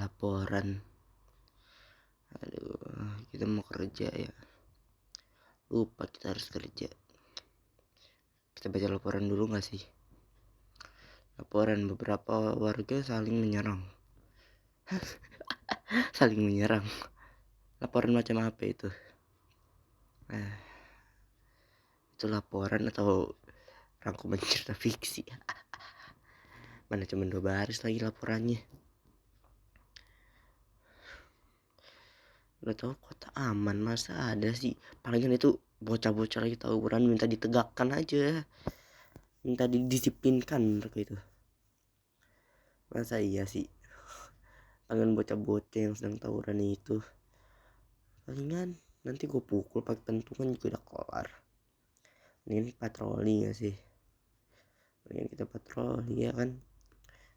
laporan. Kita mau kerja ya, lupa kita harus kerja. Kita baca laporan dulu gak sih? Laporan, beberapa warga saling menyerang. Saling menyerang. Laporan macam apa itu? Itu laporan atau rangkuman cerita fiksi? Mana cuma 2 baris lagi laporannya. Udah tahu kota aman, masa ada sih? Palingan itu bocah-bocah lagi tawuran minta ditegakkan aja, minta didisiplinkan mereka itu. Masa iya sih? Palingan bocah-bocah yang sedang tawuran itu, palingan nanti gue pukul pakai pentungan juga udah kelar. Ini patroli gak sih? Palingan kita patroli ya kan,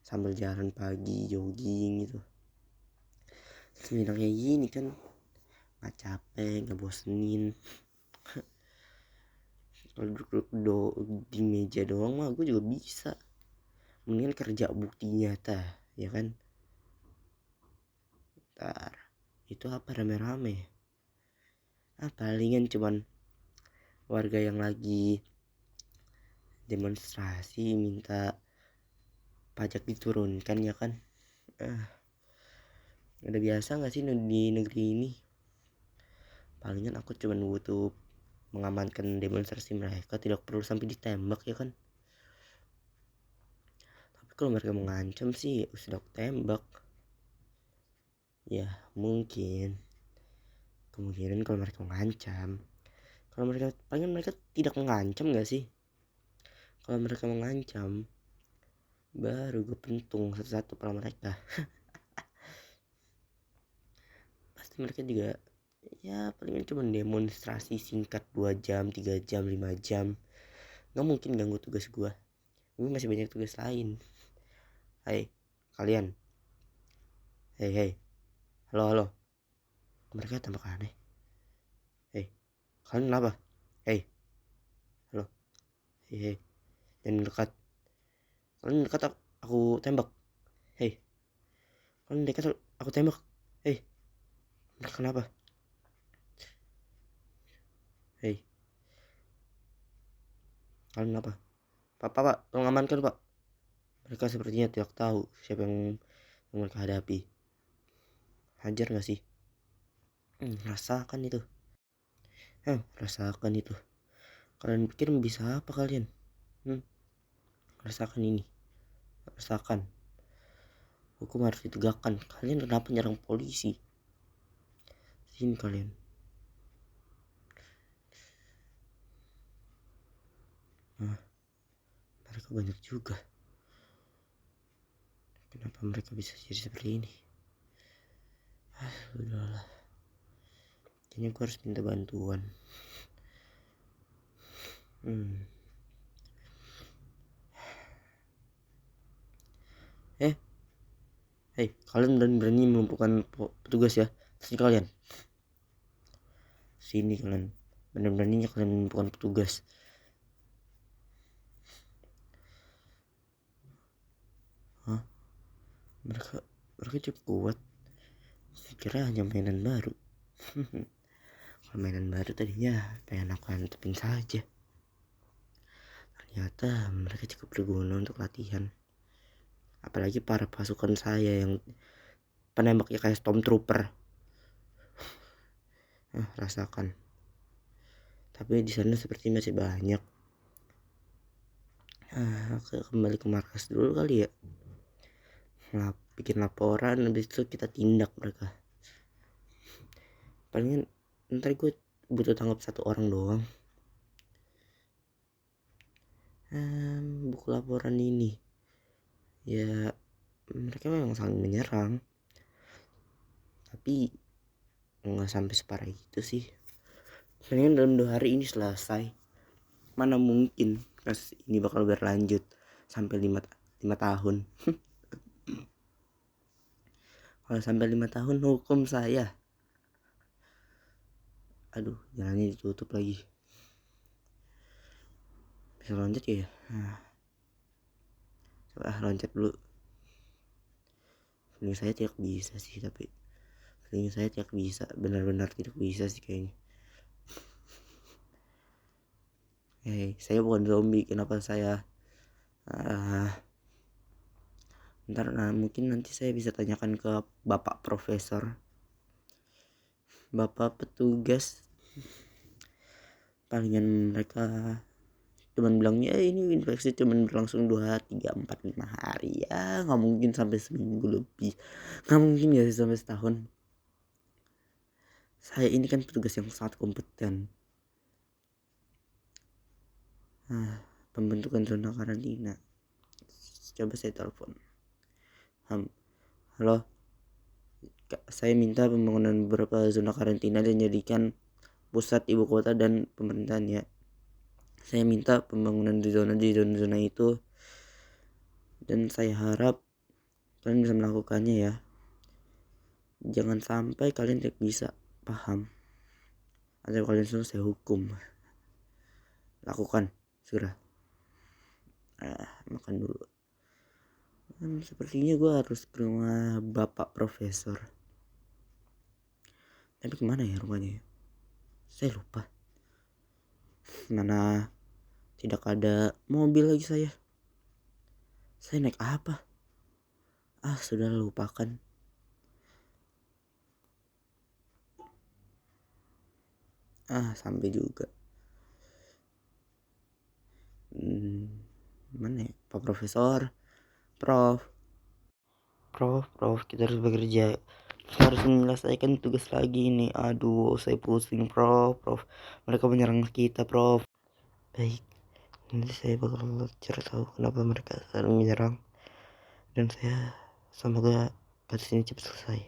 sambil jalan pagi jogging gitu. Sebenarnya kayak gini kan gak capek, gak bosenin. Kalau duduk di meja doang mah gue juga bisa. Mendingan kerja bukti nyata, ya kan? Ntar itu apa rame-rame? Palingan cuman warga yang lagi demonstrasi minta pajak diturunkan, ya kan? Udah biasa gak sih di negeri ini? Palingan aku cuman butuh mengamankan demonstrasi mereka, tidak perlu sampai ditembak, ya kan? Tapi kalau mereka mengancam sih sudah aku tembak. Ya mungkin kemungkinan kalau mereka mengancam. Kalau mereka palingan mereka tidak mengancam gak sih? Kalau mereka mengancam baru gue pentung satu-satu pala mereka. Pasti mereka juga ya palingan cuma demonstrasi singkat 2 jam, 3 jam, 5 jam. Gak mungkin ganggu tugas gue masih banyak tugas lain. Hai kalian, hei, halo, mereka tampak aneh. Hei, kalian kenapa? Hei, halo, hei, jangan dekat. Kalian dekat aku tembak. Hei, kalian dekat aku tembak. Hei, mereka kenapa? Hei, kalian kenapa? Pak, tolong amankan pak. Mereka sepertinya tidak tahu siapa yang mereka hadapi. Hajar gak sih? Rasakan itu. Rasakan itu. Kalian pikir bisa apa kalian? Rasakan ini. Rasakan. Hukum harus ditegakkan. Kalian kenapa nyerang polisi? Sini kalian. Mereka banyak juga. Kenapa mereka bisa jadi seperti ini? Udahlah. Kayaknya gue harus minta bantuan. Hei, kalian berani melumpuhkan petugas ya? Sini kalian. Sini kalian. Berani-beraninya kalian melumpuhkan petugas. Mereka cukup kuat. Saya kira hanya mainan baru. Kalau mainan baru tadinya pengen aku antepin saja. Ternyata mereka cukup berguna untuk latihan. Apalagi para pasukan saya yang penembaknya kayak Stormtrooper. Rasakan. Tapi di sana seperti masih banyak. Kembali ke markas dulu kali ya. Bikin laporan, habis itu kita tindak mereka. Palingan ntar gue butuh tanggap 1 orang doang. Buku laporan ini ya mereka memang saling menyerang, tapi nggak sampai separah itu sih. Palingan dalam 2 hari ini selesai. Mana mungkin kasus ini bakal berlanjut sampai 5 tahun. Kalau sampai 5 tahun hukum saya. Aduh, jalannya ditutup lagi. Bisa loncat ya? Coba loncat dulu. feeling saya tidak bisa sih, tapi feeling saya tidak bisa, benar-benar tidak bisa sih kayaknya. Saya bukan zombie, kenapa saya ntar mungkin nanti saya bisa tanyakan ke bapak profesor, bapak petugas, palingan mereka cuman bilangnya ini infeksi cuman berlangsung 2, 3, 4, 5 hari ya, nggak mungkin sampai seminggu lebih, nggak mungkin ya sampai setahun. Saya ini kan petugas yang sangat kompeten. Pembentukan zona karantina, coba saya telepon. Halo, saya minta pembangunan beberapa zona karantina dan jadikan pusat ibu kota dan pemerintahan ya. Saya minta pembangunan di zona-zona itu, dan saya harap kalian bisa melakukannya ya. Jangan sampai kalian tidak bisa paham atau kalian semua saya hukum. Lakukan segera. Makan dulu. Sepertinya gue harus ke rumah bapak profesor. Tapi kemana ya rumahnya? Saya lupa. Mana tidak ada mobil lagi saya. Saya naik apa? Sudah lupakan. Sampai juga. Mana ya? Pak Profesor, Prof, kita harus bekerja. Kita harus menyelesaikan tugas lagi nih. Aduh, saya pusing, Prof. Mereka menyerang kita, Prof. Baik, nanti saya bakal cari tahu kenapa mereka saling menyerang, dan saya semoga kasus ini cepat selesai.